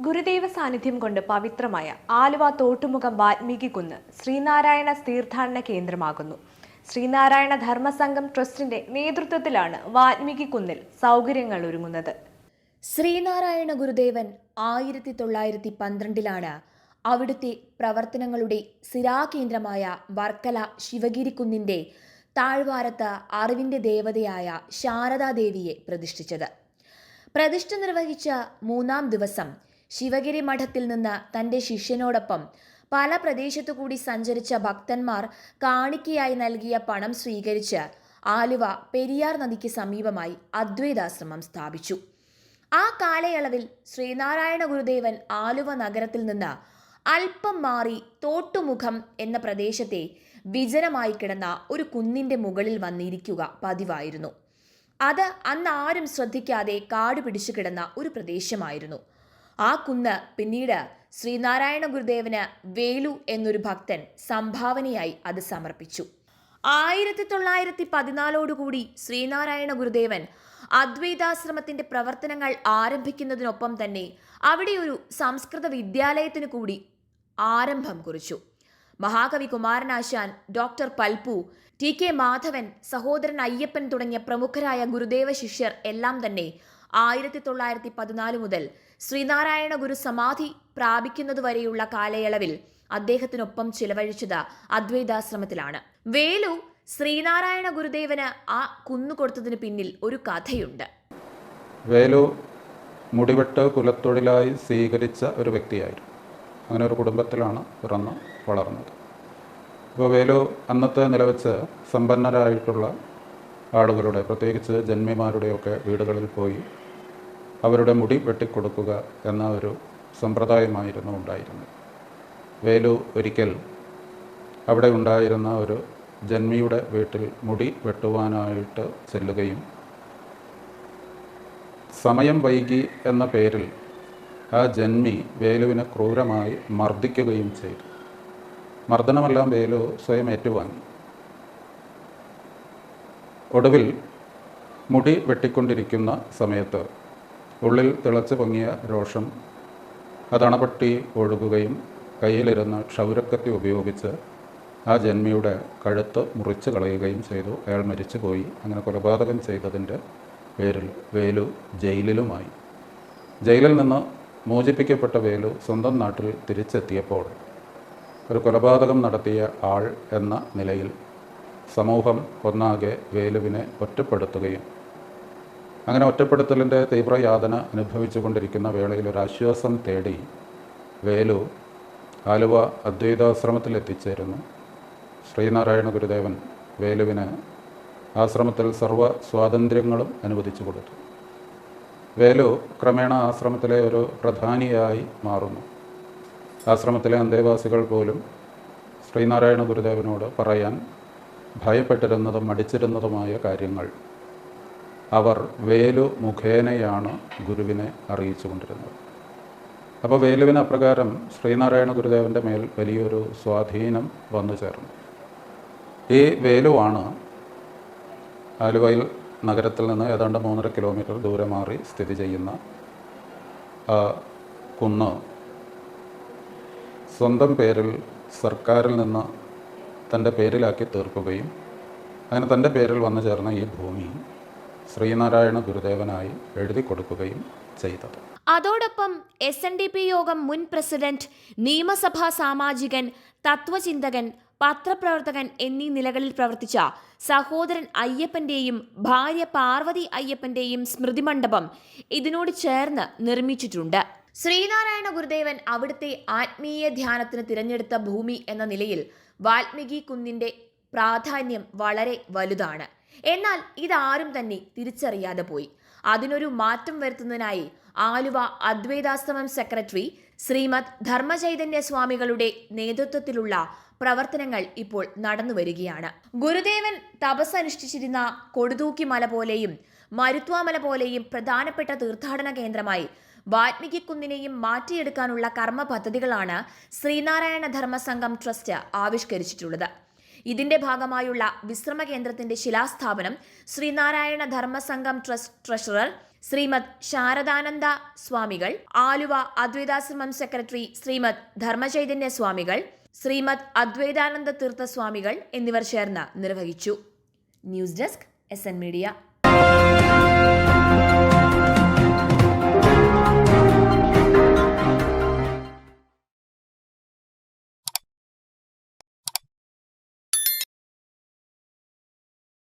ഗുരുദേവ സാന്നിധ്യം കൊണ്ട് പവിത്രമായ ആലുവ തോട്ടുമുഖം വാൽമീകി കുന്ന് ശ്രീനാരായണ തീർത്ഥാടന കേന്ദ്രമാകുന്നു. ശ്രീനാരായണ ധർമ്മസംഘം ട്രസ്റ്റിന്റെ നേതൃത്വത്തിലാണ് വാൽമീകി കുന്നിൽ സൗകര്യങ്ങൾ ഒരുങ്ങുന്നത്. ശ്രീനാരായണ ഗുരുദേവൻ 1912 അവിടുത്തെ പ്രവർത്തനങ്ങളുടെ സിരാകേന്ദ്രമായ വർക്കല ശിവഗിരി കുന്നിന്റെ താഴ്വാരത്ത് അറിവിന്റെ ദേവതയായ ശാരദാദേവിയെ പ്രതിഷ്ഠിച്ചത്. പ്രതിഷ്ഠ നിർവഹിച്ച 3-ാം ദിവസം ശിവഗിരി മഠത്തിൽ നിന്ന് തന്റെ ശിഷ്യനോടൊപ്പം പല പ്രദേശത്തുകൂടി സഞ്ചരിച്ച ഭക്തന്മാർ കാണിക്കയായി നൽകിയ പണം സ്വീകരിച്ച് ആലുവ പെരിയാർ നദിക്ക് സമീപമായി അദ്വൈതാശ്രമം സ്ഥാപിച്ചു. ആ കാലയളവിൽ ശ്രീനാരായണ ഗുരുദേവൻ ആലുവ നഗരത്തിൽ നിന്ന് അല്പം മാറി തോട്ടുമുഖം എന്ന പ്രദേശത്തെ വിജനമായി കിടന്ന ഒരു കുന്നിന്റെ മുകളിൽ വന്നിരിക്കുക പതിവായിരുന്നു. അത് അന്ന് ആരും ശ്രദ്ധിക്കാതെ കാട് പിടിച്ചു കിടന്ന ഒരു പ്രദേശമായിരുന്നു. ആ കുന്ന് പിന്നീട് ശ്രീനാരായണ ഗുരുദേവന് വേലു എന്നൊരു ഭക്തൻ സംഭാവനയായി അത് സമർപ്പിച്ചു. 1914 ശ്രീനാരായണ ഗുരുദേവൻ അദ്വൈതാശ്രമത്തിന്റെ പ്രവർത്തനങ്ങൾ ആരംഭിക്കുന്നതിനൊപ്പം തന്നെ അവിടെ ഒരു സംസ്കൃത വിദ്യാലയത്തിനു കൂടി ആരംഭം കുറിച്ചു. മഹാകവി കുമാരനാശാൻ, ഡോക്ടർ പൽപ്പു, TK മാധവൻ, സഹോദരൻ അയ്യപ്പൻ തുടങ്ങിയ പ്രമുഖരായ ഗുരുദേവ ശിഷ്യർ എല്ലാം തന്നെ 1914 മുതൽ ശ്രീനാരായണ ഗുരു സമാധി പ്രാപിക്കുന്നതുവരെയുള്ള കാലയളവിൽ അദ്ദേഹത്തിനൊപ്പം ചിലവഴിച്ചത് അദ്വൈതാശ്രമത്തിലാണ്. വേലു ശ്രീനാരായണ ഗുരുദേവന് ആ കുന്നു കൊടുത്തതിന് പിന്നിൽ ഒരു കഥയുണ്ട്. വേലു മുടിവെട്ട് കുലത്തൊഴിലായി സ്വീകരിച്ച ഒരു വ്യക്തിയായിരുന്നു. അങ്ങനെ ഒരു കുടുംബത്തിലാണ് പിറന്ന് വളർന്നത്. അപ്പോൾ വേലു അന്നത്തെ നിലവെച്ച് സമ്പന്നരായിട്ടുള്ള ആളുകളുടെ, പ്രത്യേകിച്ച് ജന്മിമാരുടെയൊക്കെ വീടുകളിൽ പോയി അവരുടെ മുടി വെട്ടിക്കൊടുക്കുക എന്ന ഒരു സമ്പ്രദായമായിരുന്നു ഉണ്ടായിരുന്നത്. വേലു ഒരിക്കൽ അവിടെ ഉണ്ടായിരുന്ന ഒരു ജന്മിയുടെ വീട്ടിൽ മുടി വെട്ടുവാനായിട്ട് ചെല്ലുകയും സമയം വൈകി എന്ന പേരിൽ ആ ജന്മി വേലുവിനെ ക്രൂരമായി മർദ്ദിക്കുകയും ചെയ്തു. മർദ്ദനമെല്ലാം വേലു സ്വയം ഏറ്റുവാങ്ങി. ഒടുവിൽ മുടി വെട്ടിക്കൊണ്ടിരിക്കുന്ന സമയത്ത് ഉള്ളിൽ തിളച്ചു പൊങ്ങിയ രോഷം അതണപൊട്ടി ഒഴുകുകയും കയ്യിലിരുന്ന ക്ഷൗരക്കത്തി ഉപയോഗിച്ച് ആ ജന്മിയുടെ കഴുത്ത് മുറിച്ച് കളയുകയും ചെയ്തു. അയാൾ മരിച്ചുപോയി. അങ്ങനെ കൊലപാതകം ചെയ്തതിൻ്റെ പേരിൽ വേലു ജയിലിലുമായി. ജയിലിൽ നിന്ന് മോചിപ്പിക്കപ്പെട്ട വേലു സ്വന്തം നാട്ടിൽ തിരിച്ചെത്തിയപ്പോൾ ഒരു കൊലപാതകം നടത്തിയ ആൾ എന്ന നിലയിൽ സമൂഹം ഒന്നാകെ വേലുവിനെ ഒറ്റപ്പെടുത്തുകയും അങ്ങനെ ഒറ്റപ്പെടുത്തലിൻ്റെ തീവ്രയാതന അനുഭവിച്ചു കൊണ്ടിരിക്കുന്ന വേളയിൽ ഒരു ആശ്വാസം തേടി വേലു ആലുവ അദ്വൈതാശ്രമത്തിൽ എത്തിച്ചേരുന്നു. ശ്രീനാരായണ ഗുരുദേവൻ വേലുവിന് ആശ്രമത്തിൽ സർവ്വ സ്വാതന്ത്ര്യങ്ങളും അനുവദിച്ചു കൊടുത്തു. വേലു ക്രമേണ ആശ്രമത്തിലെ ഒരു പ്രധാനിയായി മാറുന്നു. ആശ്രമത്തിലെ അന്തേവാസികൾ പോലും ശ്രീനാരായണ ഗുരുദേവനോട് പറയാൻ ഭയപ്പെട്ടിരുന്നതും മടിച്ചിരുന്നതുമായ കാര്യങ്ങൾ അവർ വേലു മുഖേനയാണ് ഗുരുവിനെ അറിയിച്ചു കൊണ്ടിരുന്നത്. അപ്പോൾ വേലുവിന് അപ്രകാരം ശ്രീനാരായണ ഗുരുദേവൻ്റെ മേൽ വലിയൊരു സ്വാധീനം വന്നു ചേർന്നു. ഈ വേലുവാണ് ആലുവയിൽ നഗരത്തിൽ നിന്ന് ഏതാണ്ട് 3.5 കിലോമീറ്റർ ദൂരെ മാറി സ്ഥിതി ചെയ്യുന്ന കുന്ന് സ്വന്തം പേരിൽ സർക്കാരിൽ നിന്ന് തൻ്റെ പേരിലാക്കി തീർക്കുകയും അങ്ങനെ തൻ്റെ പേരിൽ വന്നു ചേർന്ന ഈ ഭൂമി ശ്രീനാരായണ ഗുരുദേവനായി എഴുതി കൊടുക്കുകയും ചെയ്തത്. അതോടൊപ്പം SNDP യോഗം മുൻ പ്രസിഡന്റ്, നിയമസഭാ സാമാജികൻ, തത്വചിന്തകൻ, പത്രപ്രവർത്തകൻ എന്നീ നിലകളിൽ പ്രവർത്തിച്ച സഹോദരൻ അയ്യപ്പന്റെയും ഭാര്യ പാർവതി അയ്യപ്പന്റെയും സ്മൃതി മണ്ഡപം ഇതിനോട് ചേർന്ന് നിർമ്മിച്ചിട്ടുണ്ട്. ശ്രീനാരായണ ഗുരുദേവൻ അവിടുത്തെ ആത്മീയ ധ്യാനത്തിന് തിരഞ്ഞെടുത്ത ഭൂമി എന്ന നിലയിൽ വാൽമീകി കുന്നിന്റെ പ്രാധാന്യം വളരെ വലുതാണ്. എന്നാൽ ഇതാരും തന്നെ തിരിച്ചറിയാതെ പോയി. അതിനൊരു മാറ്റം വരുത്തുന്നതിനായി ആലുവ അദ്വൈതാശ്രമം സെക്രട്ടറി ശ്രീമദ് ധർമ്മചൈതന്യ സ്വാമികളുടെ നേതൃത്വത്തിലുള്ള പ്രവർത്തനങ്ങൾ ഇപ്പോൾ നടന്നു വരികയാണ്. ഗുരുദേവൻ തപസ്സനുഷ്ഠിച്ചിരുന്ന കൊടുതൂക്കി മല പോലെയും മരുത്വാമല പോലെയും പ്രധാനപ്പെട്ട തീർത്ഥാടന കേന്ദ്രമായി വാൽമീകി കുന്നിനെയും മാറ്റിയെടുക്കാനുള്ള കർമ്മ പദ്ധതികളാണ് ശ്രീനാരായണ ധർമ്മസംഘം ട്രസ്റ്റ് ആവിഷ്കരിച്ചിട്ടുള്ളത്. ഇതിന്റെ ഭാഗമായുള്ള വിശ്രമ കേന്ദ്രത്തിന്റെ ശിലാസ്ഥാപനം ശ്രീനാരായണ ധർമ്മസംഘം ട്രസ്റ്റ് ട്രഷറർ ശ്രീമദ് ശാരദാനന്ദ സ്വാമികൾ, ആലുവ അദ്വൈതാശ്രമം സെക്രട്ടറി ശ്രീമദ് ധർമ്മചൈതന്യ സ്വാമികൾ, ശ്രീമദ് അദ്വൈതാനന്ദ തീർത്ഥ സ്വാമികൾ എന്നിവർ ചേർന്ന് നിർവഹിച്ചു. News desk SN media.